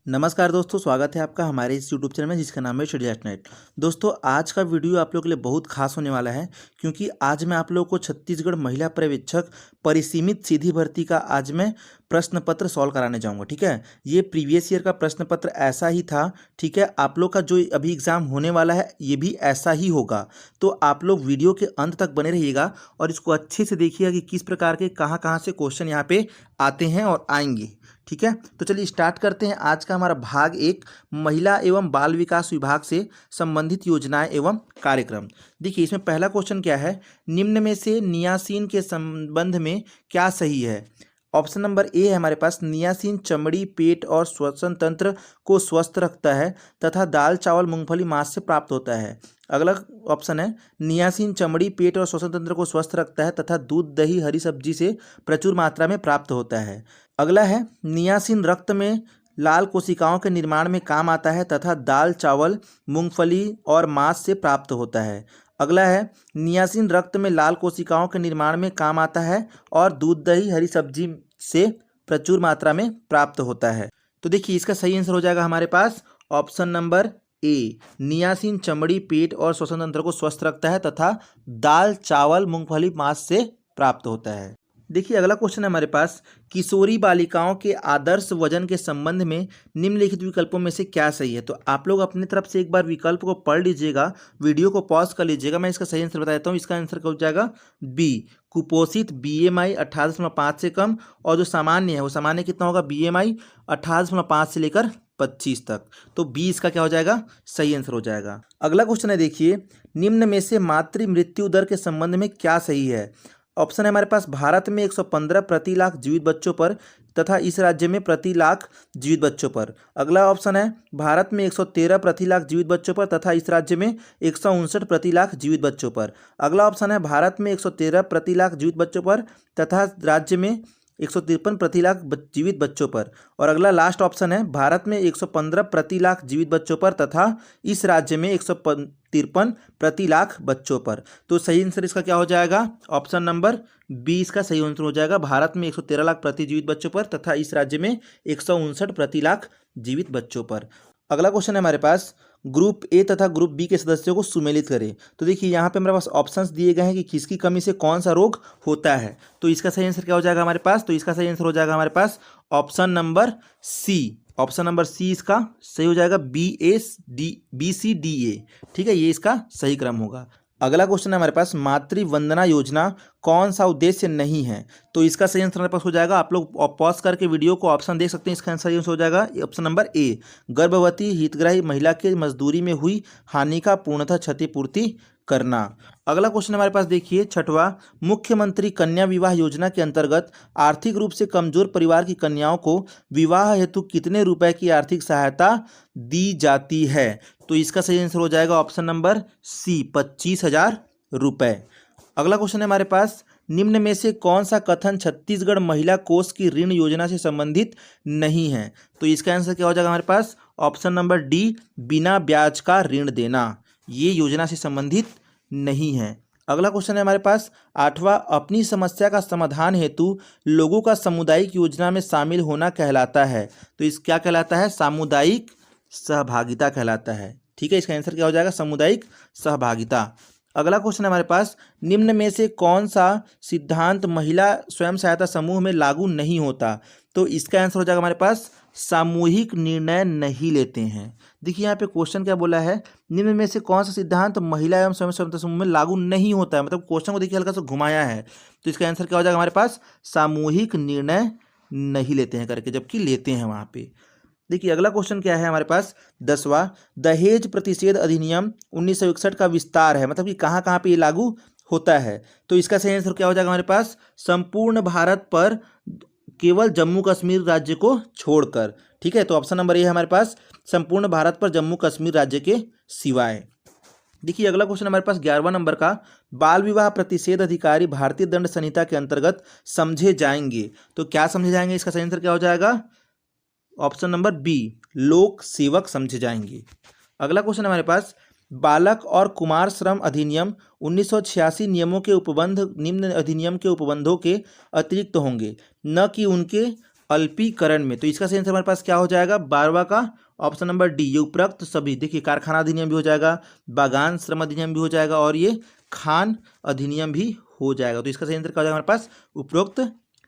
नमस्कार दोस्तों, स्वागत है आपका हमारे इस यूट्यूब चैनल में जिसका नाम है स्टडी.नेट। दोस्तों, आज का वीडियो आप लोगों के लिए बहुत खास होने वाला है क्योंकि आज मैं आप लोगों को छत्तीसगढ़ महिला पर्यवेक्षक परिसीमित सीधी भर्ती का आज मैं प्रश्न पत्र सॉल्व कराने जाऊंगा। ठीक है, ये प्रीवियस ईयर का प्रश्न पत्र ऐसा ही था। ठीक है, आप लोग का जो अभी एग्जाम होने वाला है ये भी ऐसा ही होगा। तो आप लोग वीडियो के अंत तक बने रहिएगा और इसको अच्छे से देखिएगा कि किस प्रकार के कहाँ से क्वेश्चन यहाँ पे आते हैं और आएंगे। ठीक है, तो चलिए स्टार्ट करते हैं। आज का हमारा भाग 1 महिला एवं बाल विकास विभाग से संबंधित योजनाएं एवं कार्यक्रम। देखिए, इसमें पहला क्वेश्चन क्या है, निम्न में से नियासिन के संबंध में क्या सही है। ऑप्शन नंबर ए है हमारे पास, नियासिन चमड़ी, पेट और श्वसन तंत्र को स्वस्थ रखता है तथा दाल चावल मूंगफली मांस से प्राप्त होता है। अगला ऑप्शन है, नियासिन चमड़ी, पेट और श्वसन तंत्र को स्वस्थ रखता है तथा दूध, दही, हरी सब्जी से प्रचुर मात्रा में प्राप्त होता है। अगला है, नियासिन रक्त में लाल कोशिकाओं के निर्माण में काम आता है तथा दाल चावल मूंगफली और मांस से प्राप्त होता है। अगला है, नियासिन रक्त में लाल कोशिकाओं के निर्माण में काम आता है और दूध, दही, हरी सब्जी से प्रचुर मात्रा में प्राप्त होता है। तो देखिए, इसका सही आंसर हो जाएगा हमारे पास ऑप्शन नंबर ए, नियासिन चमड़ी, पेट और श्वसन तंत्र को स्वस्थ रखता है तथा दाल चावल मूंगफली मांस से प्राप्त होता है। देखिए, अगला क्वेश्चन है हमारे पास, किशोरी बालिकाओं के आदर्श वजन के संबंध में निम्नलिखित विकल्पों में से क्या सही है। तो आप लोग अपनी तरफ से एक बार विकल्प को पढ़ लीजिएगा, वीडियो को पॉज कर लीजिएगा। मैं इसका सही आंसर बता देता हूँ। इसका आंसर क्या हो जाएगा, बी, कुपोषित, BMI 18.5 से कम, और जो सामान्य है वो सामान्य कितना होगा, BMI 18.5 से लेकर 25 तक। तो बी इसका क्या हो जाएगा, सही आंसर हो जाएगा। अगला क्वेश्चन है, देखिए, निम्न में से मातृ मृत्यु दर के संबंध में क्या सही है। ऑप्शन है हमारे पास, भारत में 115 प्रति लाख जीवित बच्चों पर तथा इस राज्य में प्रति लाख जीवित बच्चों पर। अगला ऑप्शन है, भारत में 113 प्रति लाख जीवित बच्चों पर तथा इस राज्य में 159 प्रति लाख जीवित बच्चों पर। अगला ऑप्शन है, भारत में 113 प्रति लाख जीवित बच्चों पर तथा राज्य में 153 प्रति लाख जीवित बच्चों पर। और अगला लास्ट ऑप्शन है, भारत में 115 प्रति लाख जीवित बच्चों पर तथा इस राज्य में 153 प्रति लाख बच्चों पर। तो सही आंसर इसका क्या हो जाएगा, ऑप्शन नंबर बी इसका सही आंसर हो जाएगा। भारत में 113 लाख प्रति जीवित बच्चों पर तथा इस राज्य में 159 प्रति लाख जीवित बच्चों पर। अगला क्वेश्चन है हमारे पास, ग्रुप ए तथा ग्रुप बी के सदस्यों को सुमेलित करें। तो देखिए, यहाँ पे हमारे पास ऑप्शंस दिए गए हैं कि किसकी कमी से कौन सा रोग होता है। तो इसका सही आंसर क्या हो जाएगा हमारे पास, तो इसका सही आंसर हो जाएगा हमारे पास option number C. Option number C इसका सही हो जाएगा, BCDA। ठीक है, ये इसका सही क्रम होगा। अगला क्वेश्चन है हमारे पास, मातृ वंदना योजना कौन सा उद्देश्य नहीं है। तो इसका सही आंसर हमारे पास हो जाएगा, आप लोग पॉज करके वीडियो को ऑप्शन देख सकते हैं। इसका सही आंसर हो जाएगा ऑप्शन नंबर ए, गर्भवती हितग्राही महिला के मजदूरी में हुई हानि का पूर्णतः क्षतिपूर्ति करना। अगला क्वेश्चन हमारे पास, देखिए, छठवां, मुख्यमंत्री कन्या विवाह योजना के अंतर्गत आर्थिक रूप से कमजोर परिवार की कन्याओं को विवाह हेतु कितने रुपए की आर्थिक सहायता दी जाती है। तो इसका सही आंसर हो जाएगा ऑप्शन नंबर सी, 25,000 रुपये। अगला क्वेश्चन है हमारे पास, निम्न में से कौन सा कथन छत्तीसगढ़ महिला कोष की ऋण योजना से संबंधित नहीं है। तो इसका आंसर क्या हो जाएगा हमारे पास, ऑप्शन नंबर डी, बिना ब्याज का ऋण देना, ये योजना से संबंधित नहीं है। अगला क्वेश्चन है हमारे पास, आठवां, अपनी समस्या का समाधान हेतु लोगों का सामुदायिक योजना में शामिल होना कहलाता है। तो इस क्या कहलाता है, सामुदायिक सहभागिता कहलाता है। ठीक है, इसका आंसर क्या हो जाएगा, सामुदायिक सहभागिता। अगला क्वेश्चन है हमारे पास, निम्न में से कौन सा सिद्धांत महिला स्वयं सहायता समूह में लागू नहीं होता। तो इसका आंसर हो जाएगा हमारे पास, सामूहिक निर्णय नहीं लेते हैं। देखिए, यहाँ पे क्वेश्चन क्या बोला है, निम्न में से कौन सा सिद्धांत महिला एवं स्वयं सहायता समूह में लागू नहीं होता है। मतलब क्वेश्चन को देखिए हल्का सा घुमाया है। तो इसका आंसर क्या हो जाएगा हमारे पास, सामूहिक निर्णय नहीं लेते हैं करके, जबकि लेते हैं वहाँ पे। देखिए, अगला क्वेश्चन क्या है हमारे पास, 10वां, दहेज प्रतिषेध अधिनियम 1961 का विस्तार है, मतलब कि कहाँ कहाँ पे ये लागू होता है। तो इसका सही आंसर क्या हो जाएगा हमारे पास, संपूर्ण भारत पर केवल जम्मू कश्मीर राज्य को छोड़कर। ठीक है, तो ऑप्शन नंबर ए है हमारे पास, संपूर्ण भारत पर जम्मू कश्मीर राज्य के सिवाय। देखिए, अगला क्वेश्चन हमारे पास 11वां नंबर का, बाल विवाह प्रतिषेध अधिकारी भारतीय दंड संहिता के अंतर्गत समझे जाएंगे। तो क्या समझे जाएंगे, इसका सही आंसर क्या हो जाएगा, ऑप्शन नंबर बी, लोक सेवक समझे जाएंगे। अगला क्वेश्चन हमारे पास, बालक और कुमार श्रम अधिनियम 1986 नियमों के उपबंध निम्न अधिनियम के उपबंधों के अतिरिक्त होंगे, न कि उनके अल्पीकरण में। तो इसका सही आंसर हमारे पास क्या हो जाएगा, 12वां का ऑप्शन नंबर डी, ये उपरोक्त सभी। देखिए कारखाना अधिनियम भी हो जाएगा, बागान श्रम अधिनियम भी हो जाएगा और ये खान अधिनियम भी हो जाएगा। तो इसका सही आंसर क्या हो जाएगा हमारे पास, उपरोक्त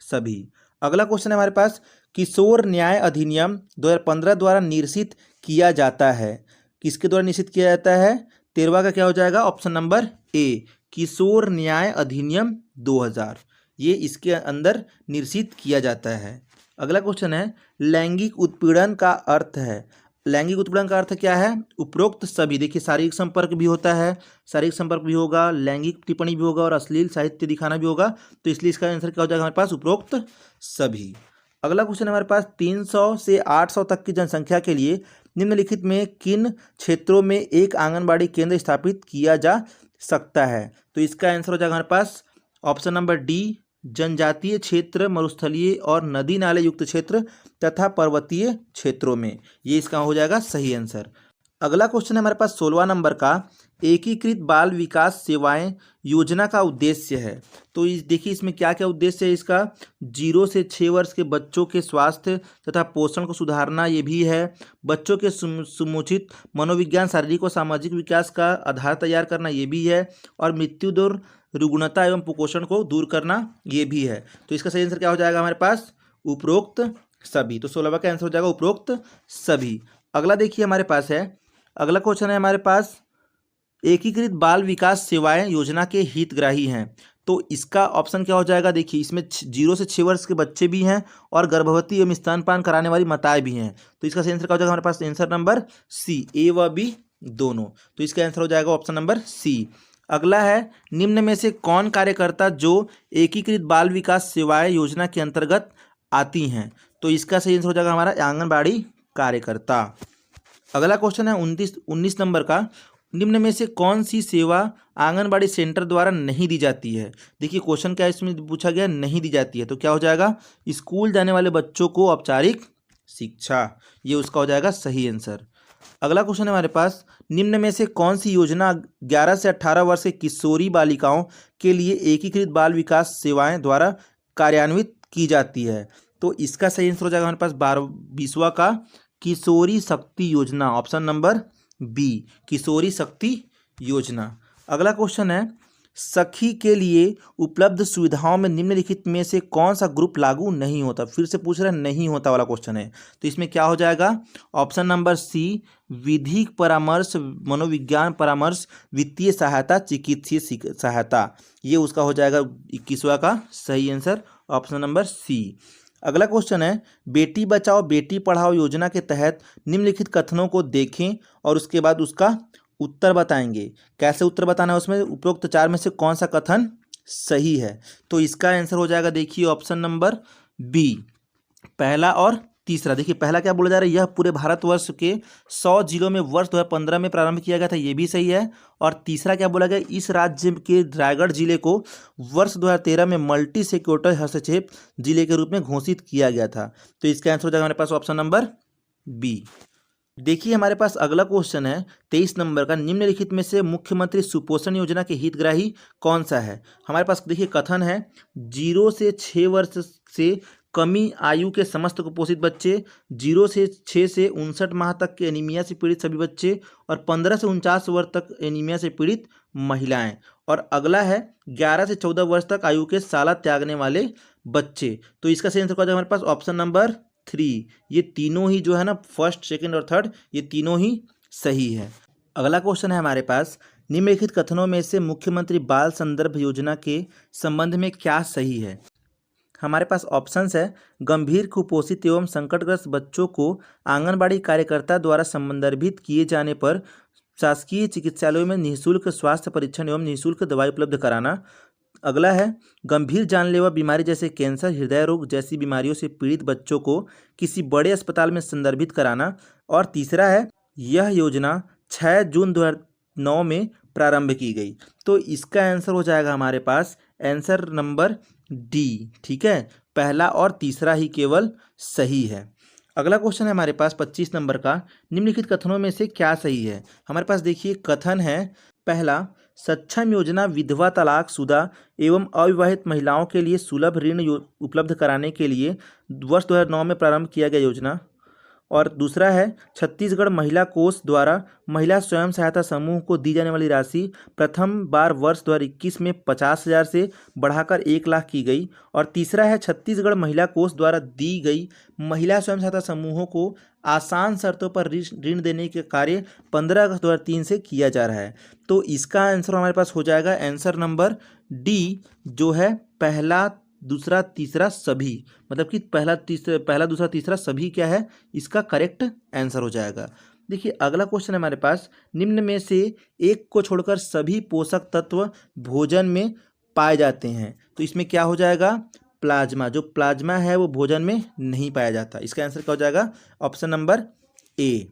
सभी। अगला क्वेश्चन है हमारे पास, किशोर न्याय अधिनियम 2015 द्वारा निर्देशित किया जाता है। किसके द्वारा निश्चित किया जाता है, 13वां का क्या हो जाएगा, ऑप्शन नंबर ए, किशोर न्याय अधिनियम 2000, ये इसके अंदर निर्देशित किया जाता है। अगला क्वेश्चन है, लैंगिक उत्पीड़न का अर्थ है। लैंगिक उत्पीड़न का अर्थ क्या है, उपरोक्त सभी। देखिए शारीरिक संपर्क भी होता है, शारीरिक संपर्क भी होगा, लैंगिक टिप्पणी भी होगा और अश्लील साहित्य दिखाना भी होगा। तो इसलिए इसका आंसर क्या हो जाएगा हमारे पास, उपरोक्त सभी। अगला क्वेश्चन हमारे पास, 300 से 800 तक की जनसंख्या के लिए निम्नलिखित में किन क्षेत्रों में एक आंगनबाड़ी केंद्र स्थापित किया जा सकता है। तो इसका आंसर हो जाएगा हमारे पास ऑप्शन नंबर डी, जनजातीय क्षेत्र, मरुस्थलीय और नदी नाले युक्त क्षेत्र तथा पर्वतीय क्षेत्रों में, ये इसका हो जाएगा सही आंसर। अगला क्वेश्चन है हमारे पास 16वां नंबर का, एकीकृत बाल विकास सेवाएं योजना का उद्देश्य है। तो इस देखिए इसमें क्या क्या उद्देश्य है इसका, 0 से 6 वर्ष के बच्चों के स्वास्थ्य तथा पोषण को सुधारना ये भी है, बच्चों के समुचित मनोविज्ञान, शारीरिक और सामाजिक विकास का आधार तैयार करना ये भी है, और मृत्यु दर, रुग्णता एवं कुपोषण को दूर करना ये भी है। तो इसका सही आंसर क्या हो जाएगा हमारे पास, उपरोक्त सभी। तो 16वां का आंसर हो जाएगा उपरोक्त सभी। अगला देखिए हमारे पास है, अगला क्वेश्चन है हमारे पास, एकीकृत बाल विकास सेवाएं योजना के हितग्राही हैं। तो इसका ऑप्शन क्या हो जाएगा, देखिए इसमें 0 से 6 वर्ष के बच्चे भी हैं और गर्भवती एवं स्तनपान कराने वाली माताएं भी हैं। तो इसका सही आंसर क्या हो जाएगा हमारे पास, आंसर नंबर सी, ए व बी दोनों। तो इसका आंसर हो जाएगा ऑप्शन नंबर सी। अगला है, निम्न में से कौन कार्यकर्ता जो एकीकृत बाल विकास सेवाएं योजना के अंतर्गत आती हैं। तो इसका सही आंसर हो जाएगा हमारा आंगनबाड़ी कार्यकर्ता। अगला क्वेश्चन है 19 नंबर का, निम्न में से कौन सी सेवा आंगनबाड़ी सेंटर द्वारा नहीं दी जाती है। देखिए क्वेश्चन क्या इसमें पूछा गया, नहीं दी जाती है। तो क्या हो जाएगा, स्कूल जाने वाले बच्चों को औपचारिक शिक्षा, ये उसका हो जाएगा सही आंसर। अगला क्वेश्चन है हमारे पास, निम्न में से कौन सी योजना 11 से 18 वर्ष के किशोरी बालिकाओं के लिए एकीकृत बाल विकास सेवाएं द्वारा कार्यान्वित की जाती है। तो इसका सही आंसर हो जाएगा हमारे पास 20वां का किशोरी शक्ति योजना, ऑप्शन नंबर बी, किशोरी शक्ति योजना। अगला क्वेश्चन है, सखी के लिए उपलब्ध सुविधाओं में निम्नलिखित में से कौन सा ग्रुप लागू नहीं होता। फिर से पूछ रहे हैं, नहीं होता वाला क्वेश्चन है। तो इसमें क्या हो जाएगा, ऑप्शन नंबर सी, विधिक परामर्श, मनोविज्ञान परामर्श, वित्तीय सहायता, चिकित्सीय सहायता, ये उसका हो जाएगा 21वां का सही आंसर, ऑप्शन नंबर सी। अगला क्वेश्चन है, बेटी बचाओ बेटी पढ़ाओ योजना के तहत निम्नलिखित कथनों को देखें और उसके बाद उसका उत्तर बताएंगे। कैसे उत्तर बताना है उसमें, उपरोक्त 4 में से कौन सा कथन सही है। तो इसका आंसर हो जाएगा देखिए ऑप्शन नंबर बी, पहला और तीसरा। देखिए पहला क्या बोला जा रहा है, यह पूरे भारतवर्ष के 100 जिलों में वर्ष 2015 में प्रारंभ किया गया था, ये भी सही है। और तीसरा क्या बोला गया, इस राज्य के रायगढ़ जिले को वर्ष 2013 में मल्टी सेक्टोरल हस्तक्षेप जिले के रूप में घोषित किया गया था। तो इसका आंसर हो जाएगा हमारे पास ऑप्शन नंबर बी। देखिए हमारे पास अगला क्वेश्चन है 23 नंबर का, निम्नलिखित में से मुख्यमंत्री सुपोषण योजना के हितग्राही कौन सा है। हमारे पास देखिए कथन है, 0 से 6 वर्ष से कमी आयु के समस्त कुपोषित बच्चे, 0 से 6 से 59 माह तक के एनीमिया से पीड़ित सभी बच्चे, और 15 से 49 वर्ष तक एनीमिया से पीड़ित महिलाएं। और अगला है 11 से 14 वर्ष तक आयु के साला त्यागने वाले बच्चे। तो इसका सही आंसर क्या हो जाएगा हमारे पास, ऑप्शन नंबर 3, ये तीनों ही जो है ना, फर्स्ट सेकंड और थर्ड, ये तीनों ही सही है। अगला क्वेश्चन है हमारे पास, निम्नलिखित कथनों में से मुख्यमंत्री बाल संदर्भ योजना के संबंध में क्या सही है। हमारे पास ऑप्शंस है, गंभीर कुपोषित एवं संकटग्रस्त बच्चों को आंगनबाड़ी कार्यकर्ता द्वारा संदर्भित किए जाने पर शासकीय चिकित्सालयों में निःशुल्क स्वास्थ्य परीक्षण एवं निःशुल्क दवाई उपलब्ध कराना। अगला है, गंभीर जानलेवा बीमारी जैसे कैंसर, हृदय रोग जैसी बीमारियों से पीड़ित बच्चों को किसी बड़े अस्पताल में संदर्भित कराना। और तीसरा है, यह योजना 6 जून 2009 में प्रारंभ की गई। तो इसका आंसर हो जाएगा हमारे पास आंसर नंबर डी, ठीक है, पहला और तीसरा ही केवल सही है। अगला क्वेश्चन है हमारे पास 25 नंबर का, निम्नलिखित कथनों में से क्या सही है। हमारे पास देखिए कथन है, पहला, सक्षम योजना विधवा तलाकशुदा एवं अविवाहित महिलाओं के लिए सुलभ ऋण उपलब्ध कराने के लिए वर्ष 2009 में प्रारंभ किया गया योजना। और दूसरा है छत्तीसगढ़ महिला कोष द्वारा महिला स्वयं सहायता समूह को दी जाने वाली राशि प्रथम बार वर्ष 2021 में 50,000 से बढ़ाकर 1,00,000 की गई। और तीसरा है छत्तीसगढ़ महिला कोष द्वारा दी गई महिला स्वयं सहायता समूहों को आसान शर्तों पर ऋण देने के कार्य 15 अगस्त 2003 से किया जा रहा है। तो इसका आंसर हमारे पास हो जाएगा आंसर नंबर डी, जो है पहला दूसरा तीसरा सभी, मतलब कि पहला दूसरा तीसरा सभी क्या है, इसका करेक्ट आंसर हो जाएगा। देखिए अगला क्वेश्चन है हमारे पास, निम्न में से एक को छोड़कर सभी पोषक तत्व भोजन में पाए जाते हैं। तो इसमें क्या हो जाएगा, प्लाज्मा। जो प्लाज्मा है वो भोजन में नहीं पाया जाता। इसका आंसर क्या हो जाएगा, ऑप्शन नंबर ए।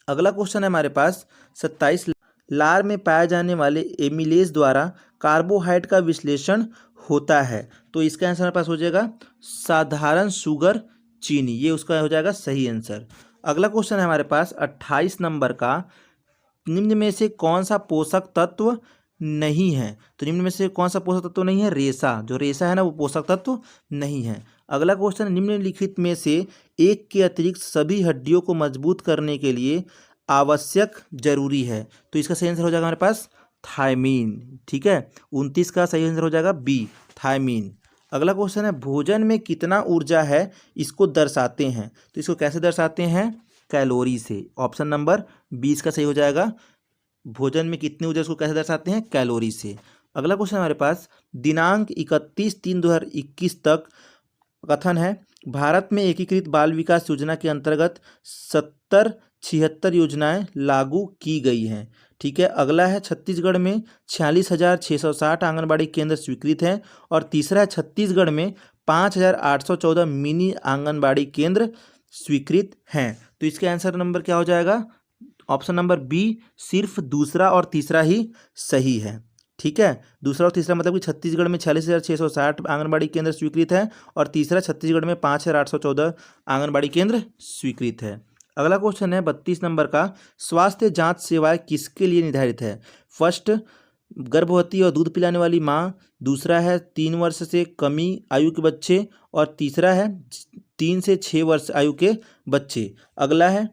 अगला क्वेश्चन है हमारे पास 27, लार में पाए जाने वाले एमिलेज द्वारा कार्बोहाइड्रेट का विश्लेषण होता है। तो इसका आंसर हमारे पास हो जाएगा साधारण शुगर चीनी, ये उसका हो जाएगा सही आंसर। अगला क्वेश्चन है हमारे पास 28 नंबर का, निम्न में से कौन सा पोषक तत्व नहीं है। तो निम्न में से कौन सा पोषक तत्व नहीं है, रेशा। जो रेशा है ना वो पोषक तत्व नहीं है। अगला क्वेश्चन, निम्नलिखित में से एक के अतिरिक्त सभी हड्डियों को मजबूत करने के लिए आवश्यक जरूरी है। तो इसका सही आंसर हो जाएगा हमारे पास थायमीन। ठीक है, 29 का सही आंसर हो जाएगा बी, थायमीन। अगला क्वेश्चन है, भोजन में कितना ऊर्जा है इसको दर्शाते हैं। तो इसको कैसे दर्शाते हैं, कैलोरी से। ऑप्शन नंबर 20 का सही हो जाएगा, भोजन में कितनी ऊर्जा इसको कैसे दर्शाते हैं, कैलोरी से। अगला क्वेश्चन हमारे पास दिनांक 31/3/2021 तक कथन है, भारत में एकीकृत बाल विकास योजना के अंतर्गत 76 योजनाएं लागू की गई हैं। ठीक है, अगला है छत्तीसगढ़ में 46,660 आंगनबाड़ी केंद्र स्वीकृत हैं। और तीसरा है छत्तीसगढ़ में 5,814 मिनी आंगनबाड़ी केंद्र स्वीकृत हैं। तो इसके आंसर नंबर क्या हो जाएगा, ऑप्शन नंबर बी, सिर्फ दूसरा और तीसरा ही सही है। ठीक है, दूसरा और तीसरा मतलब कि छत्तीसगढ़ में 46,660 आंगनबाड़ी केंद्र स्वीकृत है और तीसरा छत्तीसगढ़ में 5,814 आंगनबाड़ी केंद्र स्वीकृत है। अगला क्वेश्चन है 32 नंबर का, स्वास्थ्य जांच सेवाएं किसके लिए निर्धारित है। फर्स्ट, गर्भवती और दूध पिलाने वाली माँ। दूसरा है 3 वर्ष से कमी आयु के बच्चे। और तीसरा है 3 से 6 वर्ष आयु के बच्चे। अगला है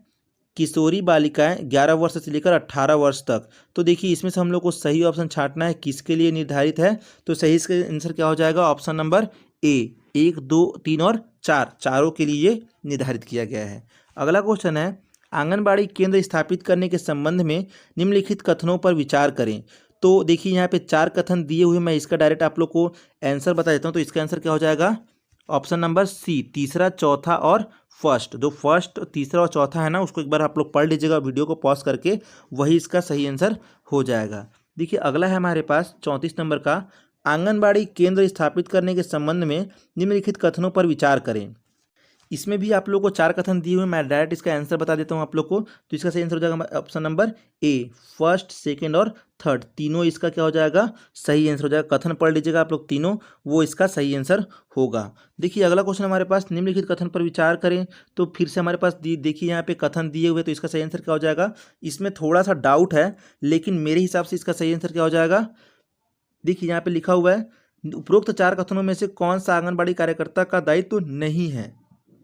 किशोरी बालिकाएं 11 वर्ष से लेकर 18 वर्ष तक। तो देखिए इसमें से हम लोग को सही ऑप्शन छांटना है, किसके लिए निर्धारित है। तो सही इसका आंसर क्या हो जाएगा, ऑप्शन नंबर ए, 1, 2, 3 और 4, चारों के लिए निर्धारित किया गया है। अगला क्वेश्चन है, आंगनबाड़ी केंद्र स्थापित करने के संबंध में निम्नलिखित कथनों पर विचार करें। तो देखिए यहाँ पे 4 कथन दिए हुए, मैं इसका डायरेक्ट आप लोग को आंसर बता देता हूँ। तो इसका आंसर क्या हो जाएगा, ऑप्शन नंबर सी, तीसरा चौथा और फर्स्ट। जो फर्स्ट तीसरा और चौथा है ना उसको एक बार आप लोग पढ़ लीजिएगा वीडियो को पॉज करके, वही इसका सही आंसर हो जाएगा। देखिए अगला है हमारे पास 34 नंबर का, आंगनबाड़ी केंद्र स्थापित करने के संबंध में निम्नलिखित कथनों पर विचार करें। इसमें भी आप लोगों को 4 कथन दिए हुए, मैं डायरेक्ट इसका आंसर बता देता हूँ आप लोग को। तो इसका सही आंसर हो जाएगा ऑप्शन नंबर ए, फर्स्ट, सेकंड और थर्ड, तीनों इसका क्या हो जाएगा, सही आंसर हो जाएगा। कथन पढ़ लीजिएगा आप लोग तीनों, वो इसका सही आंसर होगा। देखिए अगला क्वेश्चन हमारे पास, निम्नलिखित कथन पर विचार करें। तो फिर से हमारे पास देखिए यहाँ पे कथन दिए हुए, तो इसका सही आंसर क्या हो जाएगा। इसमें थोड़ा सा डाउट है, लेकिन मेरे हिसाब से इसका सही आंसर क्या हो जाएगा। देखिए यहाँ पे लिखा हुआ है, उपरोक्त 4 कथनों में से कौन सा आंगनबाड़ी कार्यकर्ता का दायित्व नहीं है।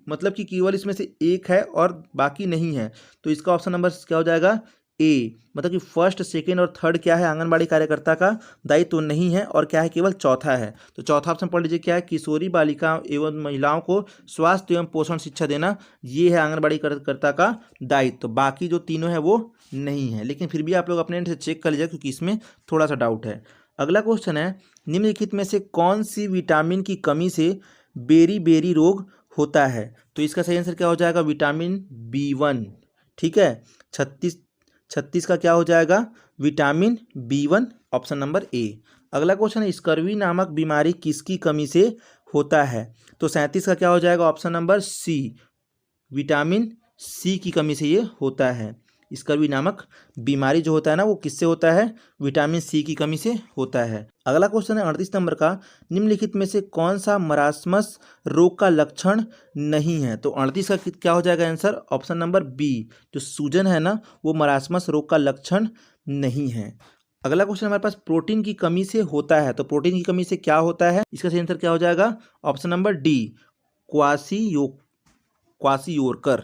मतलब कि केवल इसमें से एक है और बाकी नहीं है। तो इसका ऑप्शन नंबर क्या हो जाएगा, ए, मतलब कि फर्स्ट, सेकेंड और थर्ड क्या है, आंगनबाड़ी कार्यकर्ता का दायित्व नहीं है और क्या है, केवल चौथा है। तो चौथा ऑप्शन पढ़ लीजिए, क्या है, किशोरी बालिका एवं महिलाओं को स्वास्थ्य एवं पोषण शिक्षा देना, ये है आंगनबाड़ी कार्यकर्ता का दायित्व। तो बाकी जो तीनों है वो नहीं है, लेकिन फिर भी आप लोग अपने एंड से चेक कर लीजिए क्योंकि इसमें थोड़ा सा डाउट है। अगला क्वेश्चन है, निम्नलिखित में से कौन सी विटामिन की कमी से बेरी रोग होता है। तो इसका सही आंसर क्या हो जाएगा, विटामिन B1। ठीक है, 36 का क्या हो जाएगा, विटामिन B1, ऑप्शन नंबर ए। अगला क्वेश्चन है, स्कर्वी नामक बीमारी किसकी कमी से होता है। तो 37 का क्या हो जाएगा, option number C, vitamin C की कमी से ये होता है। स्कर्वी नामक बीमारी जो होता है ना वो किससे होता है, विटामिन सी की कमी से होता है। अगला क्वेश्चन है 38 नंबर का, निम्नलिखित में से कौन सा मरासमस रोग का लक्षण नहीं है। तो 38 का क्या हो जाएगा आंसर, ऑप्शन नंबर बी, जो सूजन है ना वो मरासमस रोग का लक्षण नहीं है। अगला क्वेश्चन हमारे पास प्रोटीन की कमी से होता है, तो प्रोटीन की कमी से क्या होता है, इसका सही आंसर क्या हो जाएगा, ऑप्शन नंबर डी, क्वासियोरकर।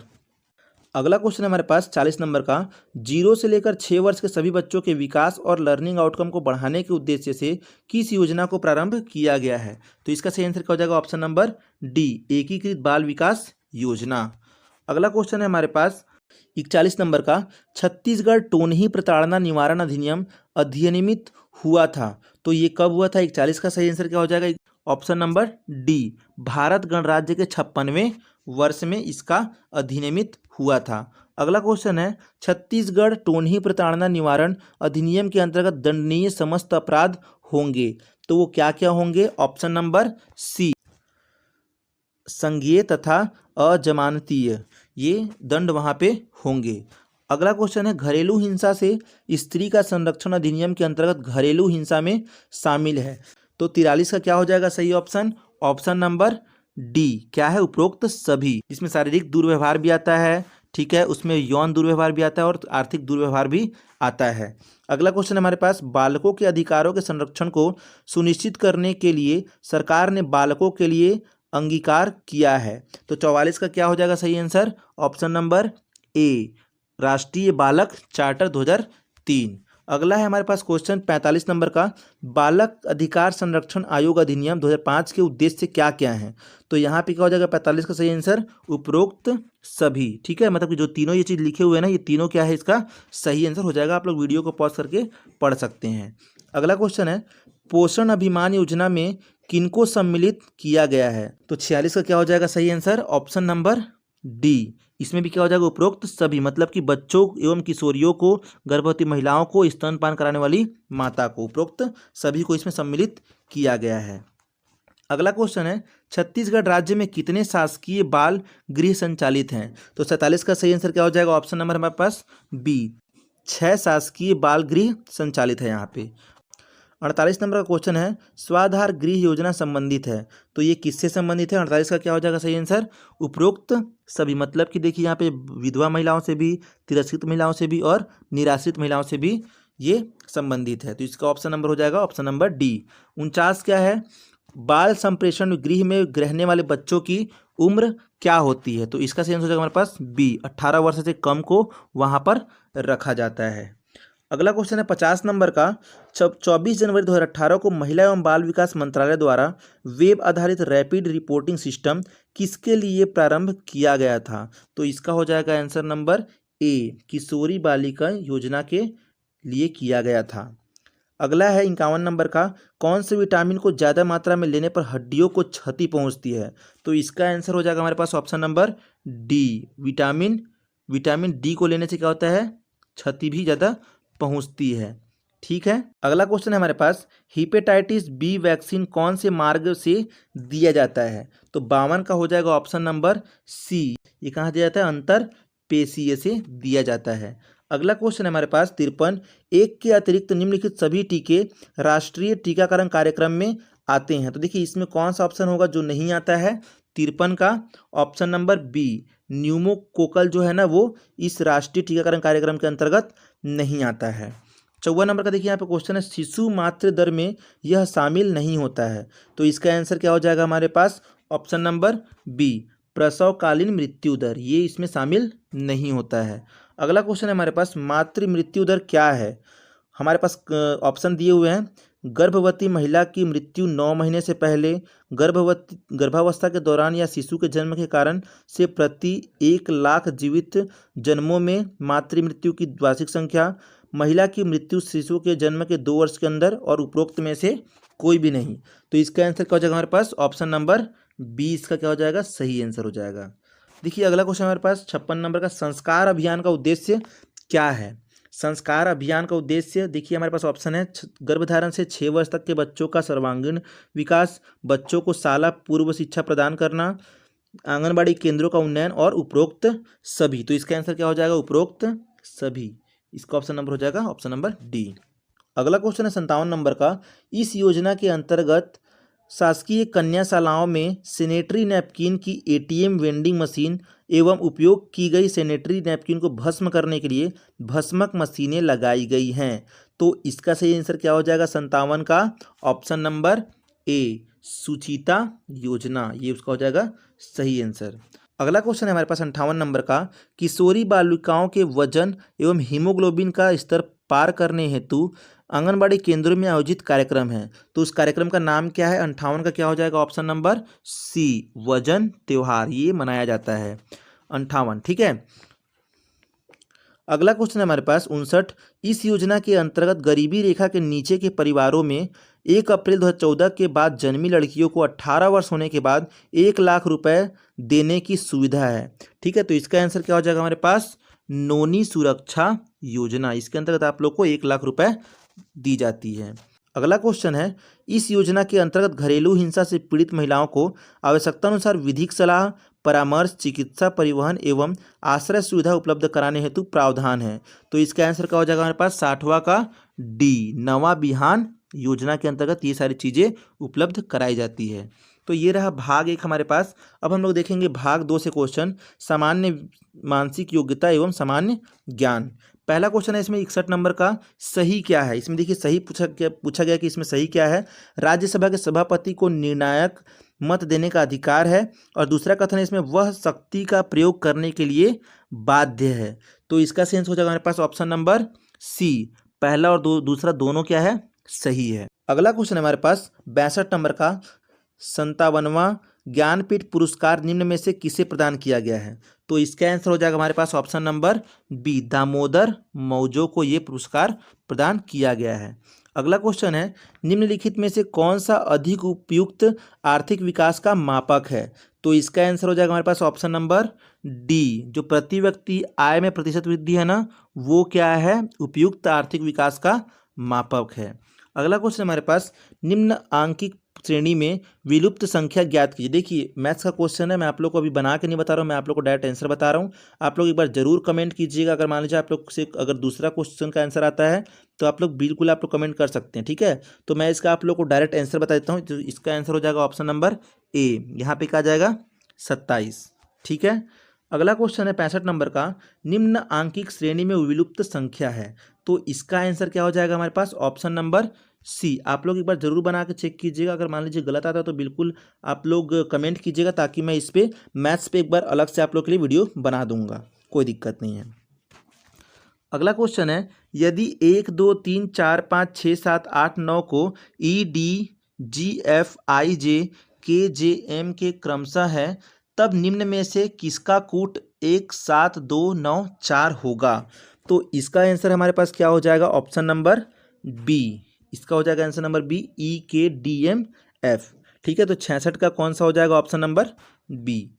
अगला क्वेश्चन हमारे पास 40 नंबर का, 0 से लेकर 6 वर्ष के सभी बच्चों के विकास और लर्निंग आउटकम को बढ़ाने के उद्देश्य से किस योजना को प्रारंभ किया गया है, तो इसका सही आंसर क्या हो जाएगा, ऑप्शन नंबर डी, एकीकृत बाल विकास योजना। अगला क्वेश्चन है हमारे पास 41 नंबर का, छत्तीसगढ़ टोनही प्रताड़ना निवारण अधिनियम अधिनियमित हुआ था, तो ये कब हुआ था, 41 का सही आंसर क्या हो जाएगा, ऑप्शन नंबर डी, भारत गणराज्य के 56वें वर्ष में इसका अधिनियमित हुआ था। अगला क्वेश्चन है, छत्तीसगढ़ टोनही प्रताड़ना निवारण अधिनियम के अंतर्गत दंडनीय समस्त अपराध होंगे, तो वो क्या क्या होंगे, ऑप्शन नंबर सी, संज्ञेय तथा अजमानतीय, ये दंड वहाँ पे होंगे। अगला क्वेश्चन है, घरेलू हिंसा से स्त्री का संरक्षण अधिनियम के अंतर्गत घरेलू हिंसा में शामिल है, तो 43 का क्या हो जाएगा सही ऑप्शन, ऑप्शन नंबर डी, क्या है, उपरोक्त सभी, इसमें शारीरिक दुर्व्यवहार भी आता है, ठीक है, उसमें यौन दुर्व्यवहार भी आता है और आर्थिक दुर्व्यवहार भी आता है। अगला क्वेश्चन हमारे पास, बालकों के अधिकारों के संरक्षण को सुनिश्चित करने के लिए सरकार ने बालकों के लिए अंगीकार किया है, तो 44 का क्या हो जाएगा सही आंसर, ऑप्शन नंबर ए, राष्ट्रीय बालक चार्टर 2003। अगला है हमारे पास क्वेश्चन 45 नंबर का, बालक अधिकार संरक्षण आयोग अधिनियम 2005 के उद्देश्य क्या क्या हैं, तो यहाँ पे क्या हो जाएगा 45 का सही आंसर, उपरोक्त सभी, ठीक है, मतलब कि जो तीनों ये चीज़ लिखे हुए हैं ना, ये तीनों क्या है, इसका सही आंसर हो जाएगा। आप लोग वीडियो को पॉज करके पढ़ सकते हैं। अगला क्वेश्चन है, पोषण अभियान योजना में किनको सम्मिलित किया गया है, तो 46 का क्या हो जाएगा सही आंसर, ऑप्शन नंबर डी, इसमें भी क्या हो जाएगा, उपरोक्त सभी, मतलब कि बच्चों एवं किशोरियों को, गर्भवती महिलाओं को, स्तनपान कराने वाली माता को, उपरोक्त सभी को इसमें सम्मिलित किया गया है। अगला क्वेश्चन है, छत्तीसगढ़ राज्य में कितने शासकीय बाल गृह संचालित हैं, तो 47 का सही आंसर क्या हो जाएगा, ऑप्शन नंबर हमारे पास बी, 6 शासकीय बाल गृह संचालित है यहाँ पे। 48 नंबर का क्वेश्चन है, स्वाधार गृह योजना संबंधित है, तो ये किससे संबंधित है, 48 का क्या हो जाएगा सही आंसर, उपरोक्त सभी, मतलब कि देखिए यहाँ पे विधवा महिलाओं से भी, तिरस्कृत महिलाओं से भी और निराश्रित महिलाओं से भी ये संबंधित है, तो इसका ऑप्शन नंबर हो जाएगा ऑप्शन नंबर डी। 49 क्या है, बाल संप्रेषण गृह में रहने वाले बच्चों की उम्र क्या होती है, तो इसका सही आंसर हो जाएगा हमारे पास बी, 18 वर्ष से कम को वहाँ पर रखा जाता है। अगला क्वेश्चन है 50 नंबर का, 24 जनवरी 2018 को महिला एवं बाल विकास मंत्रालय द्वारा वेब आधारित रैपिड रिपोर्टिंग सिस्टम किसके लिए प्रारंभ किया गया था, तो इसका हो जाएगा आंसर नंबर ए, किशोरी बालिका योजना के लिए किया गया था। अगला है 51 नंबर का, कौन से विटामिन को ज़्यादा मात्रा में लेने पर हड्डियों को क्षति पहुंचती है, तो इसका आंसर हो जाएगा हमारे पास option number D, vitamin D को लेने से क्या होता है, क्षति भी ज़्यादा पहुंचती है, ठीक है। अगला क्वेश्चन है हमारे पास, हेपेटाइटिस बी वैक्सीन कौन से मार्ग से दिया जाता है, तो 52 का हो जाएगा ऑप्शन नंबर सी, ये कहाँ दिया जाता है, अंतर पेशीय से दिया जाता है। अगला क्वेश्चन है हमारे पास 53, एक के अतिरिक्त निम्नलिखित सभी टीके राष्ट्रीय टीकाकरण कार्यक्रम में आते हैं, तो देखिए इसमें कौन सा ऑप्शन होगा जो नहीं आता है, 53 का ऑप्शन नंबर बी, न्यूमोकोकल जो है ना वो इस राष्ट्रीय टीकाकरण कार्यक्रम के अंतर्गत नहीं आता है। 54 नंबर का देखिए यहाँ पे क्वेश्चन है, शिशु मातृ दर में यह शामिल नहीं होता है, तो इसका आंसर क्या हो जाएगा हमारे पास, ऑप्शन नंबर बी, प्रसवकालीन मृत्यु दर, ये इसमें शामिल नहीं होता है। अगला क्वेश्चन है हमारे पास, मातृ मृत्यु दर क्या है, हमारे पास ऑप्शन दिए हुए हैं, गर्भवती महिला की मृत्यु 9 महीने से पहले, गर्भावस्था के दौरान या शिशु के जन्म के कारण से प्रति 1 लाख जीवित जन्मों में मातृ मृत्यु की वार्षिक संख्या, महिला की मृत्यु शिशु के जन्म के 2 वर्ष के अंदर और उपरोक्त में से कोई भी नहीं, तो इसका आंसर क्या हो जाएगा हमारे पास, ऑप्शन नंबर बी, इसका क्या हो जाएगा, सही आंसर हो जाएगा। देखिए अगला क्वेश्चन हमारे पास 56 नंबर का, संस्कार अभियान का उद्देश्य क्या है, संस्कार अभियान का उद्देश्य देखिए हमारे पास ऑप्शन है, गर्भधारण से 6 वर्ष तक के बच्चों का सर्वांगीण विकास, बच्चों को शाला पूर्व शिक्षा प्रदान करना, आंगनबाड़ी केंद्रों का उन्नयन और उपरोक्त सभी, तो इसका आंसर क्या हो जाएगा, उपरोक्त सभी, इसका ऑप्शन नंबर हो जाएगा ऑप्शन नंबर डी। अगला क्वेश्चन है 57 नंबर का, इस योजना के अंतर्गत शासकीय कन्याशालाओं में सैनिटरी नैपकिन की एटीएम वेंडिंग मशीन एवं उपयोग की गई सैनिटरी नैपकिन को भस्म करने के लिए भस्मक मशीनें लगाई गई हैं, तो इसका सही आंसर क्या हो जाएगा 57 का ऑप्शन नंबर ए, सुचिता योजना, ये उसका हो जाएगा सही आंसर। अगला क्वेश्चन है हमारे पास 58 नंबर का, किशोरी बालिकाओं के वजन एवं हीमोग्लोबिन का स्तर पार करने हेतु आंगनबाड़ी केंद्रों में आयोजित कार्यक्रम है, तो उस कार्यक्रम का नाम क्या है? 58 का क्या हो जाएगा ऑप्शन नंबर सी, वजन त्योहार, ये मनाया जाता है 58। ठीक है, अगला क्वेश्चन है हमारे पास 59, इस योजना के अंतर्गत गरीबी रेखा के नीचे के परिवारों में 1 अप्रैल 2014 के बाद जन्मी लड़कियों को 18 वर्ष होने के बाद 1 लाख रुपए देने की सुविधा है। ठीक है, तो इसका आंसर क्या हो जाएगा हमारे पास नोनी सुरक्षा योजना, इसके अंतर्गत आप लोग को 1 लाख रुपए दी जाती है। अगला क्वेश्चन है, इस योजना के अंतर्गत घरेलू हिंसा से पीड़ित महिलाओं को आवश्यकता अनुसार विधिक सलाह, परामर्श, चिकित्सा, परिवहन एवं आश्रय सुविधा उपलब्ध कराने हेतु प्रावधान है, तो इसका आंसर क्या हो जाएगा हमारे पास 60वां का डी, नवा बिहान योजना के अंतर्गत ये सारी चीज़ें उपलब्ध कराई जाती है। तो ये रहा भाग 1 हमारे पास। अब हम लोग देखेंगे भाग 2 से क्वेश्चन, सामान्य मानसिक योग्यता एवं सामान्य ज्ञान। पहला क्वेश्चन है इसमें 61 नंबर का, सही क्या है? इसमें देखिए सही पूछा गया कि इसमें सही क्या है। राज्यसभा के सभापति को निर्णायक मत देने का अधिकार है, और दूसरा कथन है इसमें वह शक्ति का प्रयोग करने के लिए बाध्य है, तो इसका सेंस हो जाएगा हमारे पास ऑप्शन नंबर सी, पहला और दूसरा दोनों क्या है? सही है। अगला क्वेश्चन है हमारे पास 62 नंबर का, 57वां ज्ञानपीठ पुरस्कार निम्न में से किसे प्रदान किया गया है, तो इसका आंसर हो जाएगा हमारे पास ऑप्शन नंबर बी, दामोदर मौजो को ये पुरस्कार प्रदान किया गया है। अगला क्वेश्चन है, निम्नलिखित में से कौन सा अधिक उपयुक्त आर्थिक विकास का मापक है, तो इसका आंसर हो जाएगा हमारे पास ऑप्शन नंबर डी, जो प्रति व्यक्ति आय में प्रतिशत वृद्धि है ना, वो क्या है? उपयुक्त आर्थिक विकास का मापक है। अगला क्वेश्चन हमारे पास, निम्न आंकिक श्रेणी में विलुप्त संख्या ज्ञात कीजिए। देखिए मैथ्स का क्वेश्चन है, मैं आप लोग को अभी बना के नहीं बता रहा हूँ, मैं आप लोग को डायरेक्ट आंसर बता रहा हूँ। आप लोग एक बार जरूर कमेंट कीजिएगा, अगर मान लीजिए आप लोग से अगर दूसरा क्वेश्चन का आंसर आता है तो आप लोग बिल्कुल आप लोग कमेंट कर सकते हैं। ठीक है, तो मैं इसका आप लोग को डायरेक्ट आंसर बता देता हूँ, तो इसका आंसर हो जाएगा ऑप्शन नंबर ए, यहाँ पे क्या आ जाएगा 27। ठीक है, अगला क्वेश्चन है 65 नंबर का, निम्न आंकिक श्रेणी में विलुप्त संख्या है, तो इसका आंसर क्या हो जाएगा हमारे पास ऑप्शन नंबर सी। आप लोग एक बार जरूर बना के चेक कीजिएगा, अगर मान लीजिए गलत आता है तो बिल्कुल आप लोग कमेंट कीजिएगा, ताकि मैं इस पे मैथ्स पे एक बार अलग से आप लोग के लिए वीडियो बना दूंगा, कोई दिक्कत नहीं है। अगला क्वेश्चन है, यदि 1 2 3 4 5 6 7 8 9 को E D G F I जे के जे एम के क्रमशः है, तब निम्न में से किसका कूट 1 7 2 9 4 होगा, तो इसका आंसर हमारे पास क्या हो जाएगा ऑप्शन नंबर बी, इसका हो जाएगा आंसर नंबर बी, ई के डी एम एफ। ठीक है, तो 66 का कौन सा हो जाएगा ऑप्शन नंबर बी।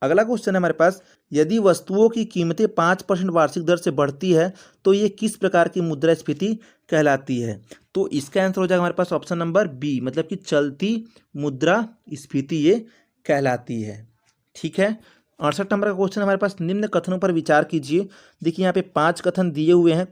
अगला क्वेश्चन है हमारे पास, यदि वस्तुओं की कीमतें 5% वार्षिक दर से बढ़ती है तो ये किस प्रकार की मुद्रास्फीति कहलाती है, तो इसका आंसर हो जाएगा हमारे पास ऑप्शन नंबर बी, मतलब कि चलती मुद्रास्फीति ये कहलाती है। ठीक है, 68 नंबर का क्वेश्चन हमारे पास, निम्न कथनों पर विचार कीजिए। देखिए यहाँ पे 5 कथन दिए हुए हैं,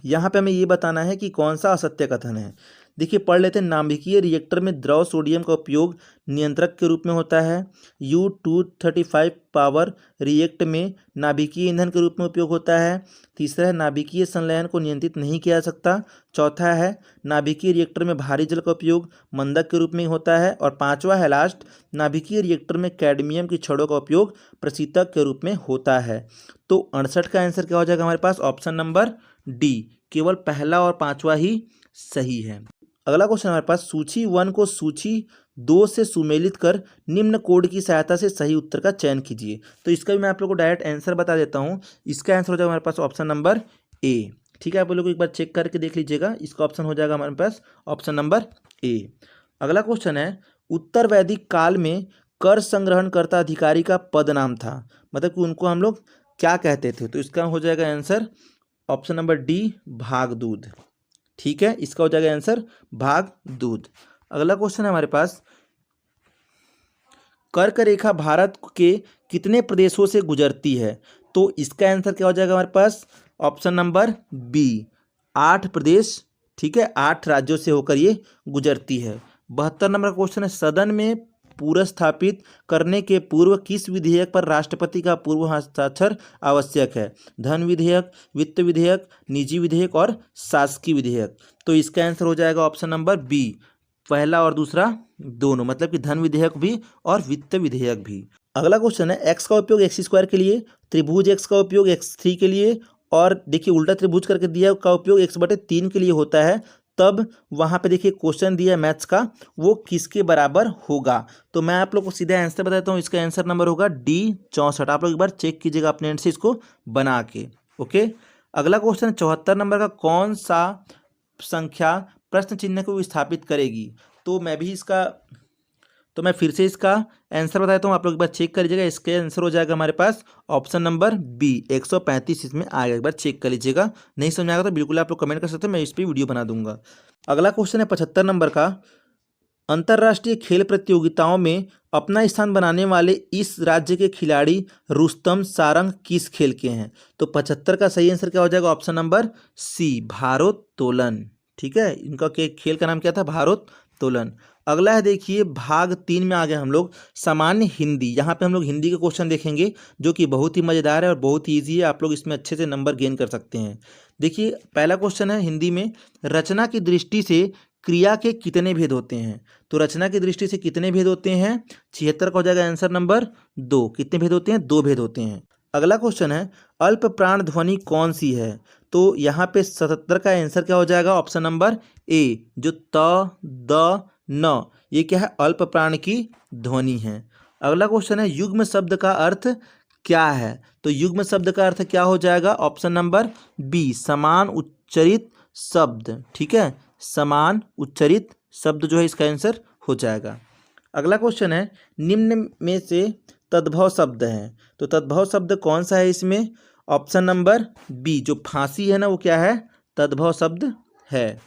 यहाँ पे हमें ये बताना है कि कौन सा असत्य कथन है। देखिए पढ़ लेते हैं, नाभिकीय रिएक्टर में द्रव सोडियम का उपयोग नियंत्रक के रूप में होता है। U-235 पावर रिएक्ट में नाभिकीय ईंधन के रूप में उपयोग होता है। तीसरा है, नाभिकीय संलयन को नियंत्रित नहीं किया जा सकता। चौथा है, नाभिकीय रिएक्टर में भारी जल का उपयोग मंदक के रूप में होता है। और पांचवा है लास्ट, नाभिकीय रिएक्टर में कैडमियम की छड़ों का उपयोग प्रशीतक के रूप में होता है। तो 68 का आंसर क्या हो जाएगा हमारे पास ऑप्शन नंबर डी, केवल पहला और पांचवा ही सही है। अगला क्वेश्चन हमारे पास, सूची 1 को सूची 2 से सुमेलित कर निम्न कोड की सहायता से सही उत्तर का चयन कीजिए। तो इसका भी मैं आप लोग को डायरेक्ट आंसर बता देता हूँ। इसका आंसर हो जाएगा हमारे पास ऑप्शन नंबर ए। ठीक है, आप लोग एक बार चेक करके देख लीजिएगा, इसका ऑप्शन हो जाएगा हमारे पास ऑप्शन नंबर ए। अगला क्वेश्चन है, उत्तर वैदिक काल में कर संग्रहणकर्ता अधिकारी का पद नाम था, मतलब कि उनको हम लोग क्या कहते थे, तो इसका हो जाएगा आंसर ऑप्शन नंबर डी, भागदूत। ठीक है, इसका हो जाएगा आंसर भागदूत। अगला क्वेश्चन है हमारे पास, कर्क रेखा भारत के कितने प्रदेशों से गुजरती है, तो इसका आंसर क्या हो जाएगा हमारे पास ऑप्शन नंबर बी, 8 प्रदेश। ठीक है, 8 राज्यों से होकर ये गुजरती है। 72 नंबर का क्वेश्चन है, सदन में पुरस्थापित करने के पूर्व किस विधेयक पर राष्ट्रपति का पूर्व हस्ताक्षर आवश्यक है? धन विधेयक, वित्त विधेयक, निजी विधेयक और शासकीय विधेयक। तो इसका आंसर हो जाएगा ऑप्शन नंबर बी, पहला और दूसरा दोनों, मतलब कि धन विधेयक भी और वित्त विधेयक भी। अगला क्वेश्चन है, एक्स का उपयोग एक्स स्क्वायर के लिए, त्रिभुज एक्स का उपयोग x3 के लिए और देखिए उल्टा त्रिभुज करके दिया का उपयोग x/3 के लिए होता है, तब वहाँ पे देखिए क्वेश्चन दिया है मैथ्स का, वो किसके बराबर होगा? तो मैं आप लोग को सीधा आंसर बताता हूँ। इसका आंसर नंबर होगा डी 64। आप लोग एक बार चेक कीजिएगा अपने एंड से इसको बना के। ओके, अगला क्वेश्चन 74 नंबर का, कौन सा संख्या प्रश्न चिन्ह को विस्थापित करेगी? तो मैं फिर से इसका आंसर बताता हूँ, आप लोग एक बार चेक कर लीजिएगा। इसका आंसर हो जाएगा हमारे पास ऑप्शन नंबर बी, 135 इसमें आएगा। एक बार चेक कर लीजिएगा, नहीं समझ में आएगा तो बिल्कुल आप लोग कमेंट कर सकते हैं, मैं इस पर वीडियो बना दूंगा। अगला क्वेश्चन है 75 नंबर का, अंतर्राष्ट्रीय खेल प्रतियोगिताओं में अपना स्थान बनाने वाले इस राज्य के खिलाड़ी रुस्तम सारंग किस खेल के हैं? तो 75 का सही आंसर क्या हो जाएगा? ऑप्शन नंबर सी, भारोत्तोलन। ठीक है, इनका खेल का नाम क्या था? भारोत्तोलन। अगला है देखिए भाग 3 में आ गए हम लोग, सामान्य हिंदी। यहाँ पे हम लोग हिंदी के क्वेश्चन देखेंगे जो कि बहुत ही मज़ेदार है और बहुत ही ईजी है, आप लोग इसमें अच्छे से नंबर गेन कर सकते हैं। देखिए पहला क्वेश्चन है हिंदी में, रचना की दृष्टि से क्रिया के कितने भेद होते हैं? तो रचना की दृष्टि से कितने भेद होते हैं? 76 का हो जाएगा आंसर नंबर 2। कितने भेद होते हैं? 2 भेद होते हैं। अगला क्वेश्चन है, अल्प प्राण ध्वनि कौन सी है? तो यहाँ पे 77 का आंसर क्या हो जाएगा? ऑप्शन नंबर ए, जो त, द, न, ये क्या है? अल्प प्राण की ध्वनि है। अगला क्वेश्चन है, युग्म शब्द का अर्थ क्या है? तो युग्म शब्द का अर्थ क्या हो जाएगा? ऑप्शन नंबर बी, समान उच्चरित शब्द। ठीक है, समान उच्चरित शब्द जो है इसका आंसर हो जाएगा। अगला क्वेश्चन है, निम्न में से तद्भव शब्द है, तो तद्भव शब्द कौन सा है इसमें? ऑप्शन नंबर बी, जो फांसी है ना, वो क्या है? तद्भव शब्द है।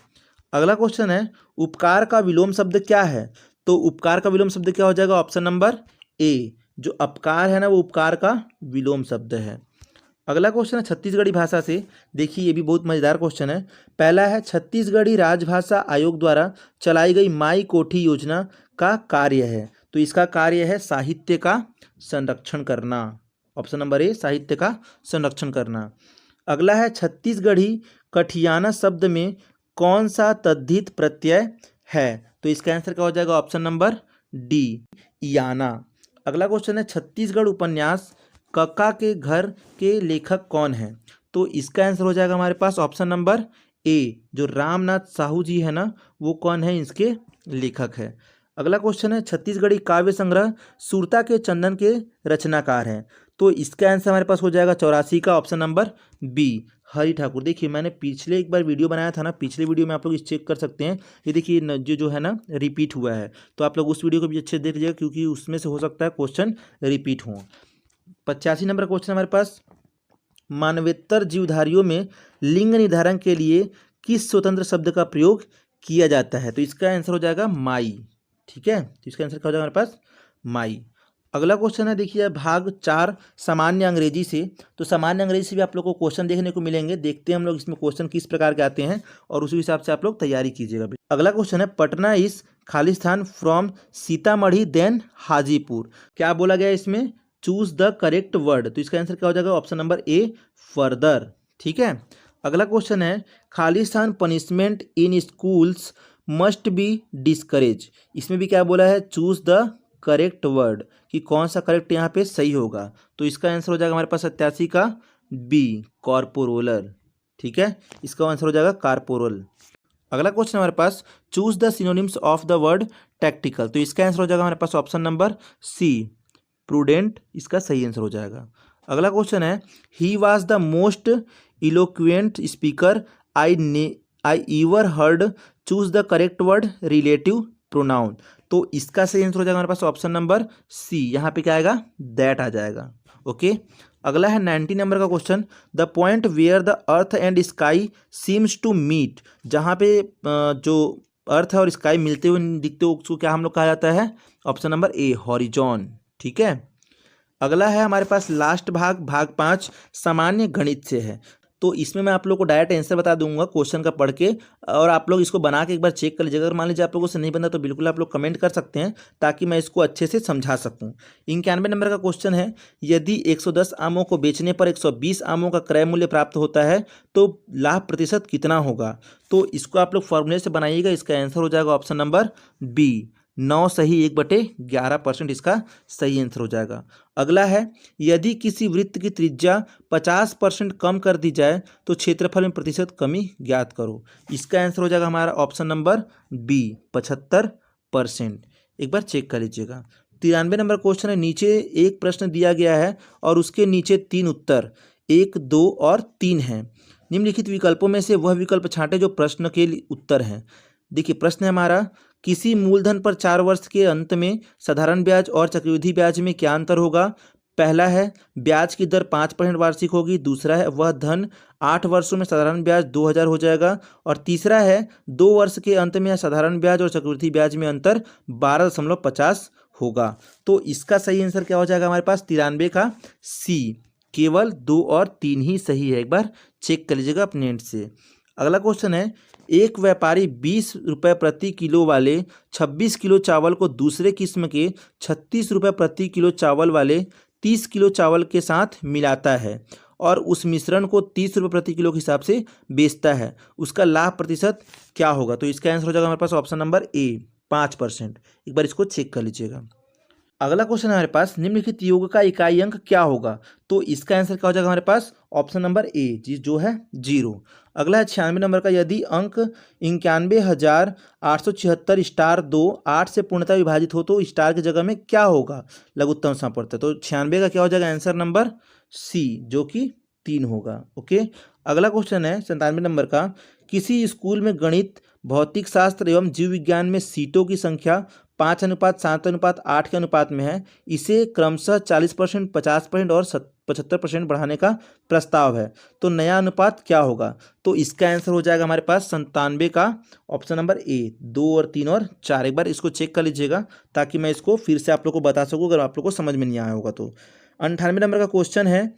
अगला क्वेश्चन है, उपकार का विलोम शब्द क्या है? तो उपकार का विलोम शब्द क्या हो जाएगा? ऑप्शन नंबर ए, जो अपकार है ना, वो उपकार का विलोम शब्द है। अगला क्वेश्चन है छत्तीसगढ़ी भाषा से, देखिए ये भी बहुत मज़ेदार क्वेश्चन है। पहला है, छत्तीसगढ़ी राजभाषा आयोग द्वारा चलाई गई माई कोठी योजना का कार्य है? तो इसका कार्य है साहित्य का संरक्षण करना। ऑप्शन नंबर ए, साहित्य का संरक्षण करना। अगला है, छत्तीसगढ़ी कठियाना शब्द में कौन सा तद्धित प्रत्यय है? तो इसका आंसर क्या हो जाएगा? ऑप्शन नंबर डी, याना। अगला क्वेश्चन है, छत्तीसगढ़ उपन्यास कक्का के घर के लेखक कौन है? तो इसका आंसर हो जाएगा हमारे पास ऑप्शन नंबर ए, जो रामनाथ साहू जी है ना, वो कौन है? इसके लेखक है। अगला क्वेश्चन है, छत्तीसगढ़ी काव्य संग्रह सुरता के चंदन के रचनाकार हैं? तो इसका आंसर हमारे पास हो जाएगा 84 का option number B, Hari Thakur. देखिए मैंने पिछले एक बार वीडियो बनाया था ना, पिछले वीडियो में आप लोग इस चेक कर सकते हैं, ये देखिए जो है ना रिपीट हुआ है, तो आप लोग उस वीडियो को भी अच्छे से देख लीजिएगा क्योंकि उसमें से हो सकता है क्वेश्चन रिपीट हो। 85 नंबर क्वेश्चन हमारे पास, मानवेतर जीवधारियों में लिंग निर्धारण के लिए किस स्वतंत्र शब्द का प्रयोग किया जाता है? तो इसका आंसर हो जाएगा माई। ठीक है, तो इसका आंसर क्या हो जाएगा हमारे पास? माई। अगला क्वेश्चन है देखिए भाग 4 सामान्य अंग्रेजी से, तो सामान्य अंग्रेजी से भी आप लोग को क्वेश्चन देखने को मिलेंगे। देखते हैं हम लोग इसमें क्वेश्चन किस प्रकार के आते हैं और उसी हिसाब से आप लोग तैयारी कीजिएगा। अगला क्वेश्चन है, पटना इज खालिस्तान फ्रॉम सीतामढ़ी देन हाजीपुर। क्या बोला गया इसमें? Choose the correct word. तो इसका आंसर क्या हो जाएगा? Option number A, further. ठीक है। अगला क्वेश्चन है, खालिस्तान punishment in schools must be discourage. इसमें भी क्या बोला है? चूज द करेक्ट वर्ड, कि कौन सा करेक्ट यहाँ पे सही होगा। तो इसका आंसर हो जाएगा हमारे पास 87 का बी, कॉर्पोरोलर। ठीक है, इसका आंसर हो जाएगा कॉर्पोरल। अगला क्वेश्चन हमारे पास, choose the synonyms of the word tactical. तो इसका आंसर हो जाएगा हमारे पास ऑप्शन नंबर सी, प्रूडेंट। इसका सही आंसर हो जाएगा। अगला क्वेश्चन है, he was the most eloquent speaker I ever heard. Choose the correct word, relative pronoun. तो इसका सही आंसर हो जाएगा हमारे पास ऑप्शन नंबर सी, यहाँ पे क्या आएगा? दैट आ जाएगा। ओके। अगला है 90 नंबर का question, the point where the earth and sky seems to meet. जहाँ पे जो अर्थ है और स्काई मिलते हुए दिखते हो उसको क्या हम लोग कहा जाता है? ऑप्शन नंबर ए, हॉरिजॉन। ठीक है। अगला है हमारे पास लास्ट भाग 5 सामान्य गणित से है। तो इसमें मैं आप लोग को डायरेक्ट आंसर बता दूंगा क्वेश्चन का पढ़ के, और आप लोग इसको बना के एक बार चेक कर लीजिएगा। अगर मान लीजिए आप लोगों से नहीं बनता तो बिल्कुल आप लोग कमेंट कर सकते हैं ताकि मैं इसको अच्छे से समझा सकूं। 91 नंबर का क्वेश्चन है, यदि 110 आमों को बेचने पर 120 आमों का क्रय मूल्य प्राप्त होता है तो लाभ प्रतिशत कितना होगा। तो इसको आप लोग फॉर्मूले से बनाइएगा। इसका आंसर हो जाएगा ऑप्शन नंबर बी, 9 सही 1/11% इसका सही आंसर हो जाएगा। अगला है, यदि किसी वृत्त की त्रिज्या 50% कम कर दी जाए तो क्षेत्रफल में प्रतिशत कमी ज्ञात करो। इसका आंसर हो जाएगा हमारा ऑप्शन नंबर बी, 75%। एक बार चेक कर लीजिएगा। 93 नंबर क्वेश्चन है, नीचे एक प्रश्न दिया गया है और उसके नीचे 3 उत्तर 1, 2 और 3 हैं। निम्नलिखित विकल्पों में से वह विकल्प छांटे जो प्रश्न के उत्तर हैं। देखिए प्रश्न है हमारा, किसी मूलधन पर 4 वर्ष के अंत में साधारण ब्याज और चक्रवृद्धि ब्याज में क्या अंतर होगा। पहला है, ब्याज की दर 5% वार्षिक होगी। दूसरा है, वह धन 8 वर्षों में साधारण ब्याज 2000 हो जाएगा। और तीसरा है, 2 वर्ष के अंत में साधारण ब्याज और चक्रवृद्धि ब्याज में अंतर 12.50 होगा। तो इसका सही आंसर क्या हो जाएगा हमारे पास 93 का सी, केवल 2 और 3 ही सही है। एक बार चेक कर लीजिएगा अपने एंड से। अगला क्वेश्चन है, एक व्यापारी 20 रुपये प्रति किलो वाले 26 किलो चावल को दूसरे किस्म के 36 रुपये प्रति किलो चावल वाले 30 किलो चावल के साथ मिलाता है और उस मिश्रण को 30 रुपये प्रति किलो के हिसाब से बेचता है। उसका लाभ प्रतिशत क्या होगा। तो इसका आंसर हो जाएगा हमारे पास ऑप्शन नंबर ए, 5%। एक बार इसको चेक कर लीजिएगा। अगला क्वेश्चन है हमारे पास, निम्नलिखित योग का इकाई अंक क्या होगा। तो इसका आंसर क्या हो जाएगा हमारे पास ऑप्शन नंबर ए, जी जो है 0। अगला है 96 नंबर का, यदि अंक 91,876 स्टार 2 8 से पूर्णतः विभाजित हो तो स्टार की जगह में क्या होगा, लघुत्तम संपर्क। तो 96 का क्या हो जाएगा आंसर नंबर सी, जो कि 3 होगा। ओके। अगला क्वेश्चन है 97 नंबर का, किसी स्कूल में गणित, भौतिक शास्त्र एवं जीव विज्ञान में सीटों की संख्या 5:7:8 के अनुपात में है। इसे क्रमशः 40%, 50% और 75% बढ़ाने का प्रस्ताव है। तो नया अनुपात क्या होगा। तो इसका आंसर हो जाएगा हमारे पास 97 का ऑप्शन नंबर ए, 2 और 3 और 4। एक बार इसको चेक कर लीजिएगा ताकि मैं इसको फिर से आप लोग को बता सकूँ अगर आप लोग को समझ में नहीं आया होगा तो। 98 नंबर का क्वेश्चन है,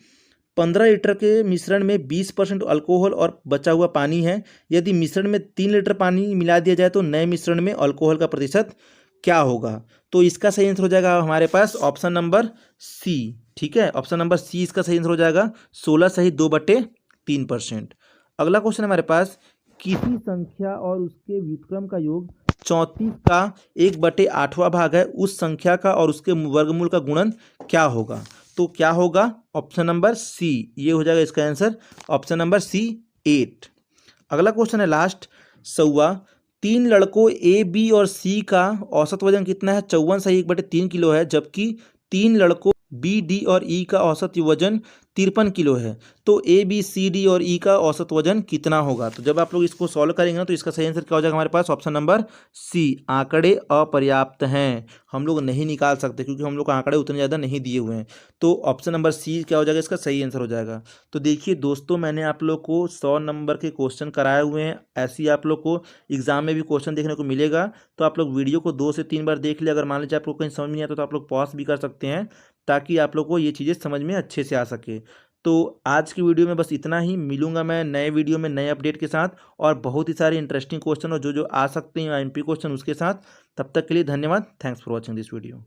15 लीटर के मिश्रण में 20% अल्कोहल और बचा हुआ पानी है। यदि मिश्रण में 3 लीटर पानी मिला दिया जाए तो नए मिश्रण में अल्कोहल का प्रतिशत क्या होगा। तो इसका सही आंसर हो जाएगा हमारे पास ऑप्शन नंबर सी। ठीक है, ऑप्शन नंबर सी इसका सही आंसर हो जाएगा 16 सही 2/3%। अगला क्वेश्चन हमारे पास, किसी संख्या और उसके व्युत्क्रम का योग 34 का 1/8वां भाग है, उस संख्या का और उसके वर्गमूल का गुणन क्या होगा। तो क्या होगा ऑप्शन नंबर सी, ये हो जाएगा इसका आंसर ऑप्शन नंबर सी, 8। अगला क्वेश्चन है लास्ट 100वां, 3 लड़कों ए, बी और सी का औसत वजन कितना है। 54 सही 1/3 किलो है, जबकि 3 लड़कों बी, डी और ई का औसत वजन 53 किलो है। तो ए, बी, सी, डी और ई का औसत वजन कितना होगा। तो जब आप लोग इसको सॉल्व करेंगे ना तो इसका सही आंसर क्या हो जाएगा हमारे पास ऑप्शन नंबर सी, आंकड़े अपर्याप्त हैं, हम लोग नहीं निकाल सकते क्योंकि हम लोग को आंकड़े उतने ज़्यादा नहीं दिए हुए हैं। तो ऑप्शन नंबर सी क्या हो जाएगा इसका सही आंसर हो जाएगा। तो देखिए दोस्तों, मैंने आप लोग को 100 नंबर के क्वेश्चन कराए हुए हैं। ऐसे ही आप लोग को एग्जाम में भी क्वेश्चन देखने को मिलेगा। तो आप लोग वीडियो को 2 से 3 बार देख ले। अगर मान लीजिए आप लोग कहीं समझ नहीं आता तो आप लोग पॉज भी कर सकते हैं ताकि आप लोग को ये चीज़ें समझ में अच्छे से आ सके। तो आज की वीडियो में बस इतना ही। मिलूंगा मैं नए वीडियो में नए अपडेट के साथ और बहुत ही सारे इंटरेस्टिंग क्वेश्चन और जो जो आ सकते हैं एमपी क्वेश्चन उसके साथ। तब तक के लिए धन्यवाद। Thanks for watching this video.